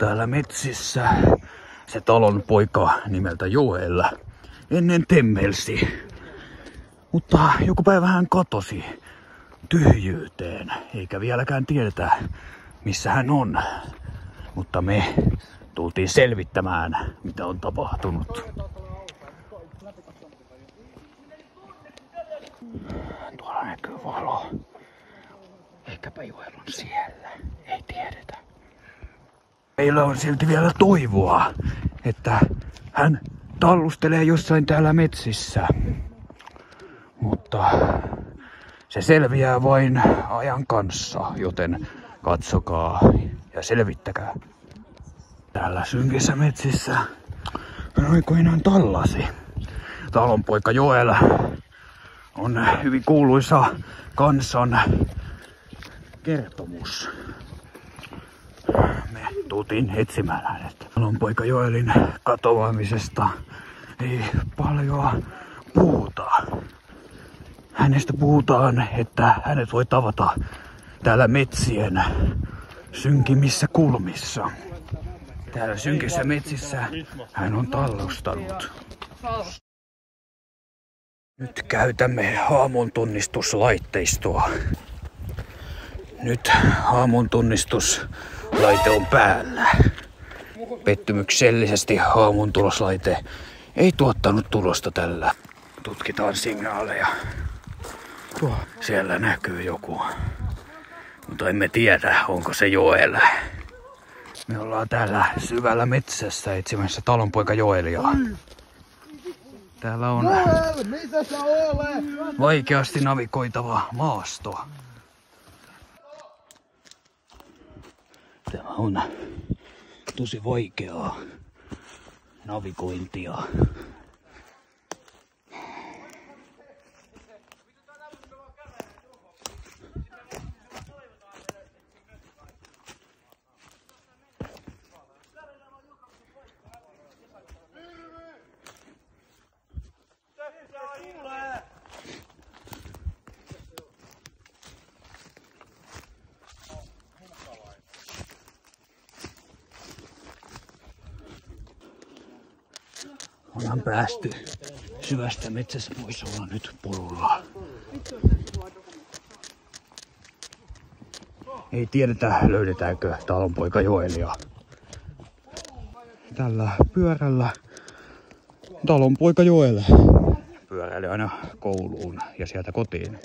täällä metsissä se talon poika nimeltä Joel ennen temmelsi. Mutta joku päivä hän katosi tyhjyyteen, eikä vieläkään tiedetä missä hän on. Mutta me tultiin selvittämään mitä on tapahtunut. Tuolla näkyy valo. Ehkäpä Joel on siellä, ei tiedetä. Meillä on silti vielä toivoa, että hän tallustelee jossain täällä metsissä. Mutta se selviää vain ajan kanssa, joten katsokaa ja selvittäkää. Täällä synkissä metsissä hän aikoinaan tallasi. Talonpoika Joel on hyvin kuuluisa kansan kertomus. Me tultiin etsimään hänet. Talonpoika Joelin katoamisesta ei paljon puhuta. Hänestä puhutaan, että hänet voi tavata täällä metsien synkimmissä kulmissa. Täällä synkissä metsissä hän on tallustanut. Nyt käytämme haamuntunnistuslaitteistoa. Nyt haamuntunnistuslaite on päällä. Pettymyksellisesti haamuntuloslaite ei tuottanut tulosta tällä. Tutkitaan signaaleja. Siellä näkyy joku. Mutta emme tiedä, onko se Joel. Me ollaan täällä syvällä metsässä etsimässä talonpoika Joelia. Täällä on vaikeasti navigoitava maasto. Tämä on tosi vaikeaa navigointia. Ollaan päästy syvästä metsästä pois, ollaan nyt polulla. Ei tiedetä löydetäänkö talonpoika Joelia. Tällä pyörällä talonpoika Joel pyöräili aina kouluun ja sieltä kotiin.